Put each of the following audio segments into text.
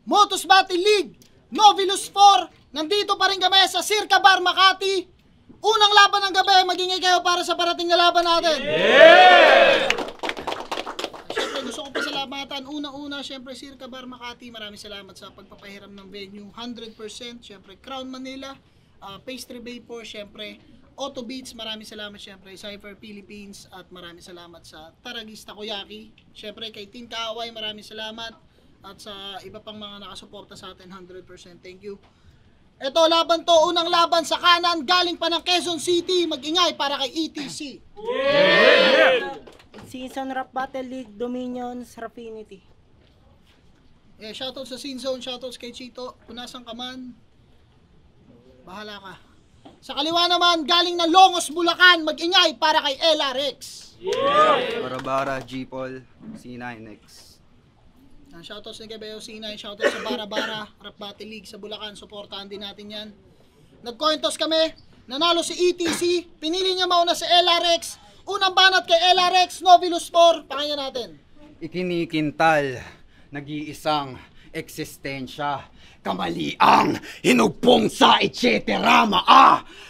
Motos Battle League, Novelus 4. Nandito pa rin kami sa Circa Bar Makati. Unang laban ng gabi, magingay kayo para sa parating na laban natin. Siyempre gusto ko pasalamatan. Unang-una, siyempre Circa Bar Makati. Maraming salamat sa pagpapahiram ng venue. 100%. Siyempre Crown Manila, Pastry Vapor, siyempre Auto Beats. Maraming salamat siyempre Cypher Philippines. At maraming salamat sa Taragis Takoyaki. Siyempre kay Team Kaaway, maraming salamat. At sa iba pang mga nakasuporta sa atin, 100%. Thank you. Ito, laban to. Unang laban sa kanan. Galing pa ng Quezon City. Mag-ingay para kay ETC. Season Rap Battle League, Dominions, Raffinity. Shoutout sa Scene Zone. Shoutouts kay Chito. Punasan ka man. Bahala ka. Sa kaliwa naman, galing ng Longos, Bulacan. Mag-ingay para kay LRX. Barabara, G-Paul, C9X. Shoutouts ni Gebeo C9, shoutouts sa Bara-Bara, Rap Battle League sa Bulacan, supportahan din natin yan. Nag-cointos kami, nanalo si ETC, pinili niya mauna si LRX, unang banat kay LRX, Novelus 4, pakinggan natin. Ikinikintal, nag-iisang eksistensya, kamaliang, hinugpong sa etcetera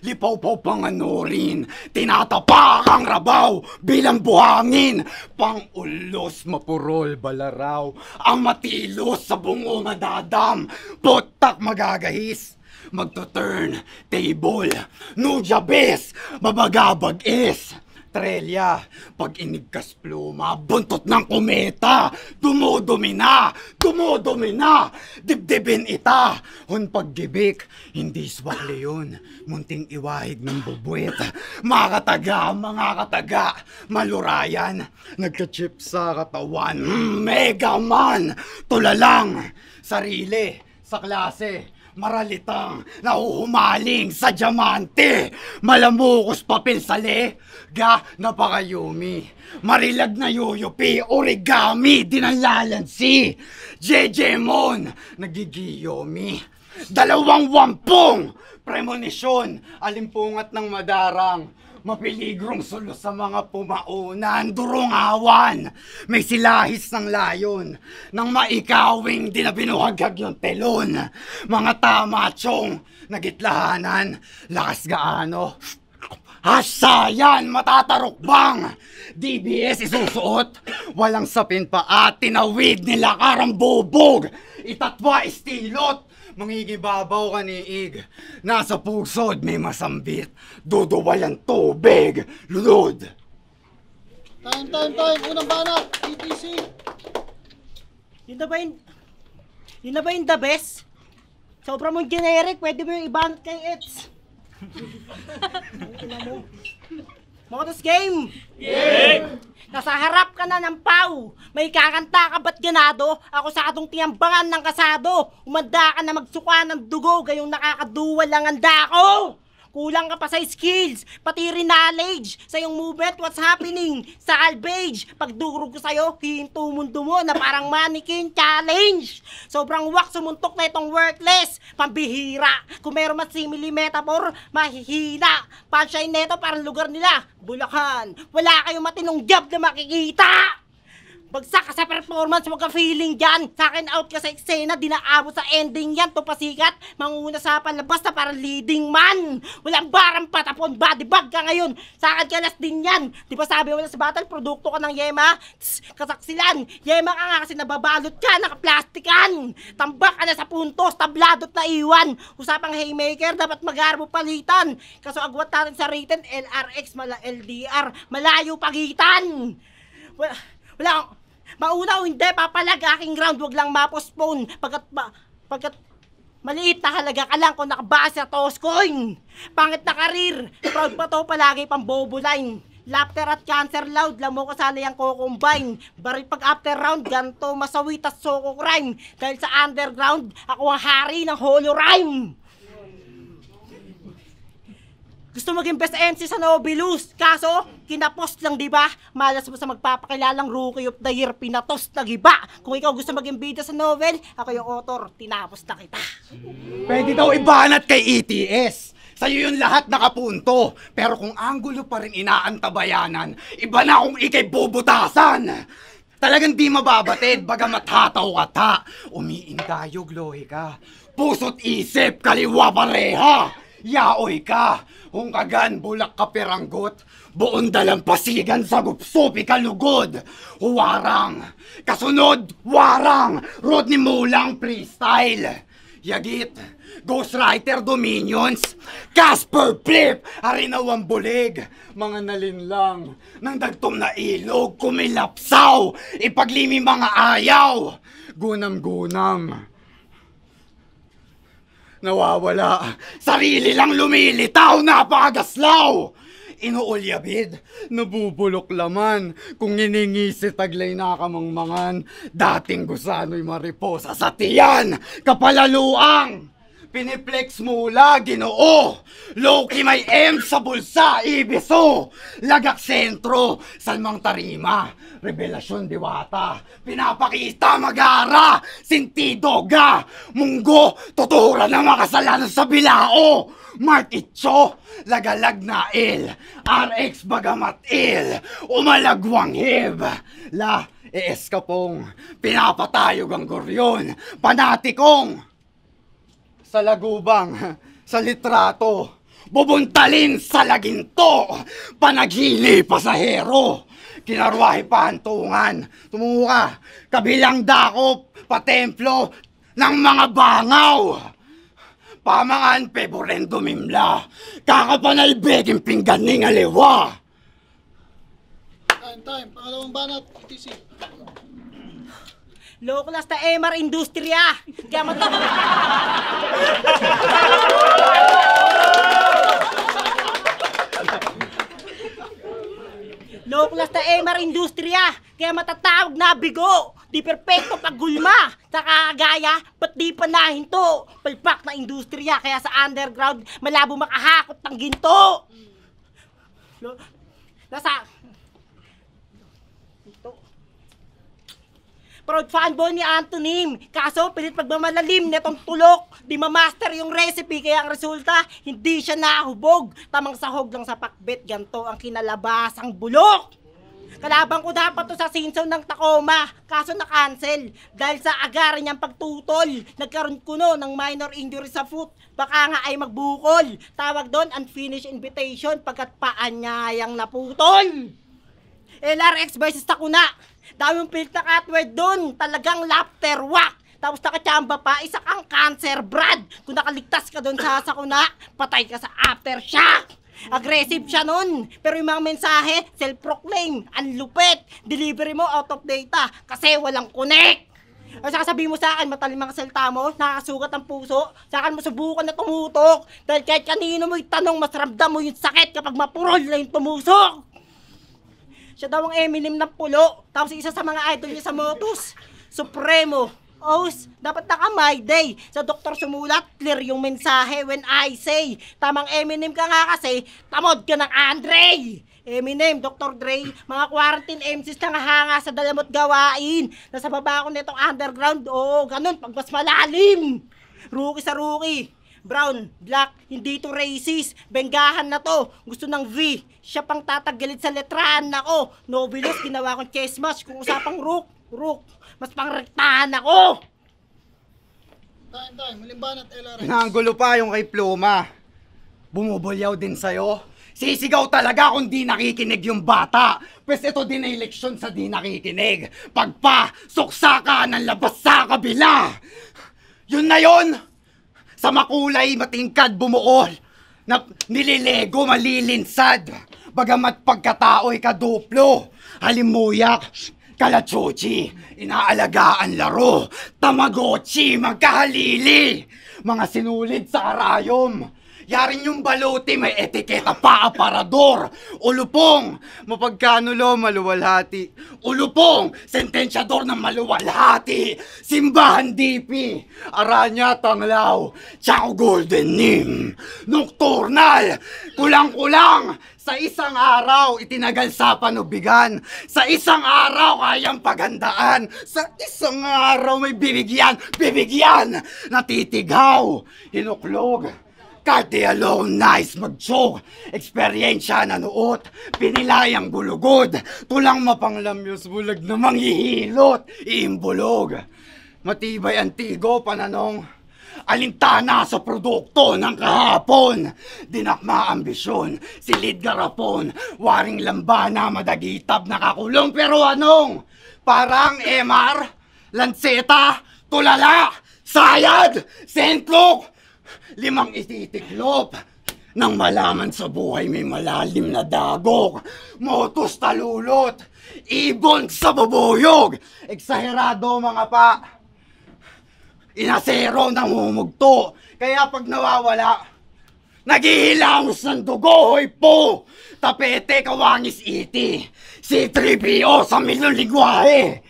lipaw-paw panganurin, tinatapak ang rabaw bilang buhangin, pang-ulos mapurol balaraw, ang matilos sa bungo madadam, putak magagahis, magto-turn table, nujabes, mabagabag is, Trelya, pag inigkas pluma, buntot ng kometa, dumudumi na, dibdibin ita, hun paggibik, hindi swakli yun, munting iwahig ng bubuit, mga kataga, malurayan, nagka-chip sa katawan, Mega Man, tulalang, sarili, sa klase, maralitang, nahuhumaling sa diamante, malamukos papel sale, napakayumi, marilag na yuyupi, origami, dinalalansi, Jejemon, nagigiyomi, 20 premonition, alimpungat ng madarang, mapiligrong sulo sa mga pumaunan, durungawan, may silahis ng layon, nang maikawing di na binuhagag yung telon, mga tamachong, nagitlahanan, lakas gaano, hasayan, matatarukbang, DBS isusuot, walang sapin pa at tinawid nila karambubog, itatwa istilot, mangigibabaw ka ni Ig. Nasa pusod may masambit. Duduwalan tubig. Lulod. Time. Unang banat. ETC. Yun na ba yung the best? Sobra mong generic. Pwede mo yung ibanat kay Eds. Motos game! Nasa harap ka na ng pau. May kakanta ka ba't ganado? Ako sa atong tiyambangan ng kasado. Umanda ka na magsuka ng dugo. Gayong nakakaduwal ang anda ko. Kulang ka pa sa skills, pati rin knowledge sa iyong movement, what's happening sa albage. Pagdurog ko sa'yo, hinto mundo mo na parang mannequin challenge. Sobrang wak sumuntok na itong worthless, pambihira. Kung meron mas simili metaphor, mahihina. Punchline neto parang lugar nila, Bulacan. Wala kayong matinong job na makikita. Bagsak ka sa performance, wag ka feeling dyan. Sa akin out ka sa eksena, di naabot sa ending yan. Tupasikat, manguna sa palabas na parang leading man. Walang barang patapon, body bag ka ngayon. Sa akin ka last din yan. Di ba sabi mo na sa battle, produkto ka ng Yema? Kasaksilan, Yema ka nga kasi nababalot ka, nakaplastikan. Tambak ka na sa puntos, tabladot na iwan. Usapang haymaker, dapat mag-arbo palitan. Kaso agwat natin sa rated, LRX, mala LDR, malayo pagitan. Wala, mauna o hindi, papalag aking ground, wag lang ma-postpone. Pagkat maliit na halaga ka lang kung nakabase sa Toscoin. Pangit na karir, proud pa to palagi pang bobo line. Laughter at cancer loud, lang mo kasali ang ko-combine. Baril pag after round, ganto masawit at soko crime. Dahil sa underground, ako ang hari ng holo rhyme. Gusto maging best MC sa Novelus, kaso kinapost lang diba? Malas mo sa magpapakilalang Rookie of the Year, pinatos na giba. Kung ikaw gusto maging bida sa novel, ako yung author, tinapos na kita. Pwede daw ibanat kay ETS. Sa'yo yung lahat nakapunto. Pero kung anggulo pa rin inaantabayanan, iba na kung ikay bubutasan. Talagang di mababatid, bagamat hataw kata. Umiingayog, lohe ka. Puso't isip, kaliwa pareha. Yaoy ka. Hungkagan, bulak ka peranggot. Buong dalampasigan sa gupsupi kalugod. Huwarang. Kasunod, warang. Rodney Mulang freestyle. Yagit, Ghostwriter Dominions, Casper Flip, Arinawang Bulig, mga nalinlang, nang dagtom na ilog, kumilapsaw, ipaglimi mga ayaw, gunam-gunam. Nawawala, sarili lang lumilitaw, napakagaslaw. Inuulyabid, nabubulok laman, kung iningisi taglay na kamangmangan, dating gusano'y mariposa sa tiyan, kapalaluang, piniplex mula, ginoo, low-key may M sa bulsa, ibiso, lagak sentro, salmang tarima, revelasyon diwata, pinapakita magara, sintidoga, munggo, tutuhuran ng makasalanan sa bilao, Mark Itcho, lagalag na il, RX bagamat il, umalagwang hib, la eeskapong, pinapatayog ang goryon, panatikong, sa lagubang, sa litrato, bubuntalin sa laginto, panaghili pasahero, kinarwahe pahantungan, tumungo ka, kabilang dakop, patemplo, ng mga bangaw, pamangan peborendo mimla, kakapanalbeging pingganing aliwa. Time. Pangalawang banat, TC. Low-class na MR Industria. Kaya Low-class na MR Industria. Kaya matatawag na bigo. Di perpekto pag gulma. Sa kagaya, ba't di pa nahinto? Palpak na industriya. Kaya sa underground, malabo makahakot ng ginto. Nasa... Proud fanboy ni Antonym. Kaso, pilit pagmamalalim netong tulok. Di ma-master yung recipe, kaya ang resulta, hindi siya nahubog. Tamang sahog lang sa pakbet, ganto ang kinalabasang bulok. Kalabang ko dapat to sa season ng Tacoma, kaso na-cancel. Dahil sa agaran niyang pagtutol, nagkaroon kuno ng minor injury sa foot. Baka nga ay magbukol. Tawag doon, unfinished invitation, pagkat paanyayang naputol. LRX versus Takuna. Daming pilit na catword dun, talagang laughter whack. Tapos nakachamba pa, isa kang cancer, Brad. Kung nakaligtas ka dun sa sakuna, patay ka sa aftershock. Aggressive siya nun, pero yung mga mensahe, self-proclaim, ang lupit. Delivery mo out of data, kasi walang connect. O saka sabihin mo sa akin, matalim mga salta mo, nakasugat ang puso, sa akin mo subukan na tumutok. Dahil kahit kanino mo itanong, mas ramdam mo yung sakit kapag mapurol na yung tumusok. Siya daw ang Eminem ng pulo, tapos isa sa mga idol niya sa Motus, Supremo. Os, dapat naka-my day. Sa doktor sumulat, clear yung mensahe when I say. Tamang Eminem ka nga kasi, tamod ka ng Andre. Eminem, Dr. Dre, mga quarantine MCs na hanga sa dalamot gawain. Nasa baba ko nitong underground, oo, ganun, pag mas malalim. Rookie sa rookie. Brown, black, hindi to racist. Benggahan na to. Gusto ng V. Siya pang tatagalit sa letrahan ako. Novelist, ginawa kong chess match. Kung usapang rook. Mas pangrektahan ako. Time. Muling banat, LRX. Pinanggulo pa yung kay Pluma. Bumubulyaw din sa'yo. Sisigaw talaga kung di nakikinig yung bata. Pwes ito din na eleksyon sa di nakikinig. Pagpa, suksa ka ng labas sa kabila. Yun na yun. Sa makulay, matingkad, bumuol, na nililego, malilinsad, bagamat pagkatao'y kaduplo, halimuyak, kalachuchi, inaalagaan laro, tamagotchi, magkahalili, mga sinulid sa karayom, yarin yung baluti, may etiketa pa, aparador, ulupong, mapagkanulo, maluwalhati, ulupong, sentensyador ng maluwalhati, simbahan dipi, aranya tanglaw, tsako golden nim, nocturnal, kulang-kulang, sa isang araw itinagal sa panubigan, sa isang araw kayang paghandaan, sa isang araw may bibigyan, natitigaw, hinuklog, Kahit di alone nice mag-joke, eksperyensya nanuot, pinilayang gulugod, tulang mapanglamyos bulag na manghihilot, iimbulog. Matibay antigo pananong, alintana sa produkto ng kahapon, dinakma ambisyon, silid garapon, waring lambana madagitab nakakulong pero anong, parang MR, lanseta, tulala, sayad, sentlok, limang ititiklop, nang malaman sa buhay may malalim na dagok, motos talulot, ibon sa bubuyog, eksaherado mga pa, inasero ng humugto, kaya pag nawawala, naghihilamos ng dugo, hoy po, tapete kawangis iti, C3PO sa milong lingwahe,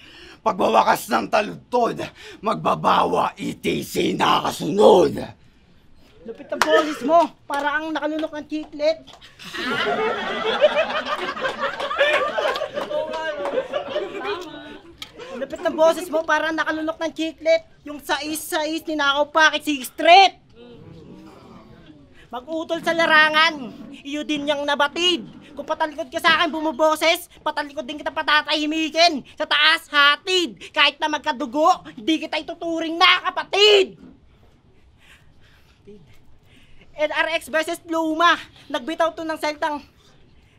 pagbawakas ng taludtod, magbabawa ETC nakasunod. Lupit ang boses mo, para ang nakalunok ng chiclet. Lupit ng boses mo, para ang nakalunok ng chiclet. Yung sais-sais, ninakaw pa kay 6th Street. Mag-utol sa larangan, iyo din niyang nabatid. Kung patalikod ka sa akin bumuboses, patalikod din kita patatahimikin. Sa taas, hatid. Kahit na magkadugo, hindi kita ituturing na kapatid. NRX versus Luma. Nagbitaw to ng saltang,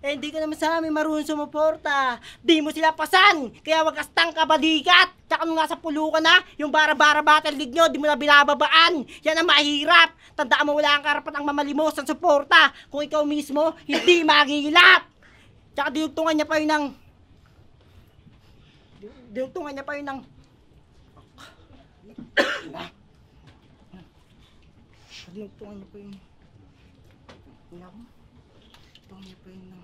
hindi ka naman sa amin marunong sumuporta. Di mo sila pasan, kaya wag kastang kabadikat. Tsaka nung nasa pulukan na, yung bara-bara battle league nyo, di mo na binababaan. Yan ang mahirap. Tandaan mo, wala kang karapat ang mamalimos ng suporta. Kung ikaw mismo, hindi magigilap. Tsaka dinugtungan niya pa yun ng... Dinugtungan niya pa yun ng... Dinugtungan niya pa yun... Dinugtungan niya pa yun ng...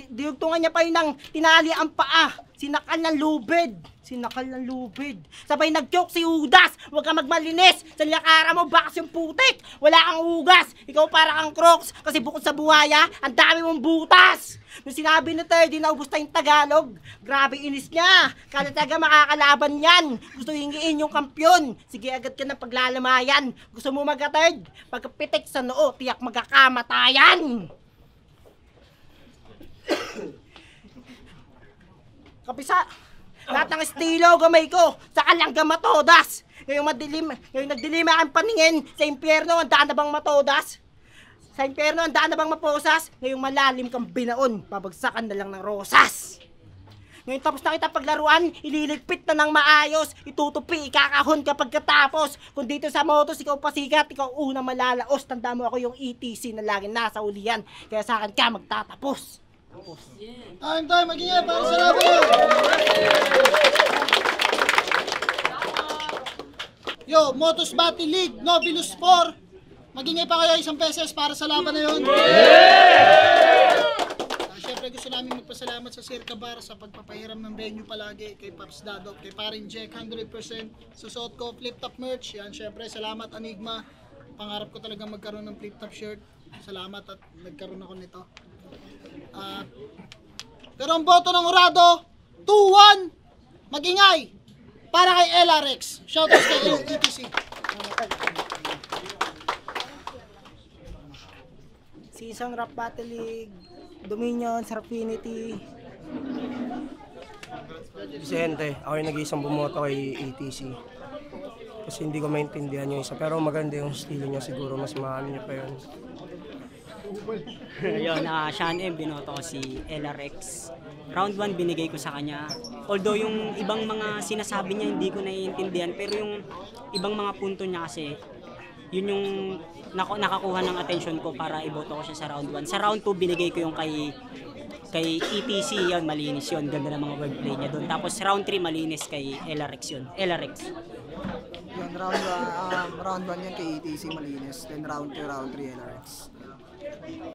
Dinugtungan niya pa yun ng tinali ang paa. Sinakal ng lubid. Sinakal ng lubid. Sabay nag-joke si Udas. Huwag kang magmalinis. Sa lakara mo, bakas yung putik. Wala kang ugas. Ikaw para kang Crocs. Kasi bukod sa buhaya, ang dami mong butas. Nung sinabi ni Terdy na ubos tayong Tagalog, grabe inis niya. Kada taga makakalaban yan. Gusto hingiin yung kampyon. Sige agad ka ng paglalamayan. Gusto mo mag-third? Pagkapitik sa noo, tiyak magkakamatayan. Kapisa, lahat ng estilo gamay ko, saka lang matodas. Ngayong nagdilim ang paningin, sa impyerno ang daan na bang matodas? Sa impyerno ang daan na bang maposas? Ngayong malalim kang binaon, babagsakan na lang ng rosas. Ngayon tapos na kita paglaruan, ililigpit na ng maayos, itutupi, ikakahon kapag katapos. Kung dito sa motos, ikaw pasikat, ikaw unang malalaos. Tandaan mo ako yung ETC na laging nasa ulian, kaya sa akin ka magtatapos. Time, magingay para sa laban! Yo, Motos Battle League, Nobilus 4. Magingay pa kayo 1 pesos para sa laban na yun. Siyempre gusto namin magpasalamat sa Circa Bar sa pagpapahiram ng venue palagi. Kay Paps Dadot, kay Paring Jack 100%. Susuot ko flip top merch. Yan, siyempre salamat Enigma. Pangarap ko talaga magkaroon ng flip top shirt. Salamat at nagkaroon ako nito. Pero ang boto ng Urado 2-1 magingay para kay LRX. Shoutouts kay ETC. Season Rap Battle League, Dominion, Serfinity. Vicente, ako yung nag-iisang bumoto kay ETC. Kasi hindi ko maintindihan yung isa. Pero maganda yung estilo niya siguro. Mas maano niya pa yun. Yun, Sean M, binoto ko si LRX. Round 1 binigay ko sa kanya. Although yung ibang mga sinasabi niya hindi ko naiintindihan, pero yung ibang mga punto niya kasi, yun yung nakakuha ng attention ko para iboto ko siya sa round 1. Sa round 2 binigay ko yung kay ETC, yun, malinis yun. Ganda ng mga wordplay niya doon. Tapos round 3 malinis kay LRX yun. LRX. Yun, round 1 yan kay ETC malinis. Then round 2, round 3 LRX.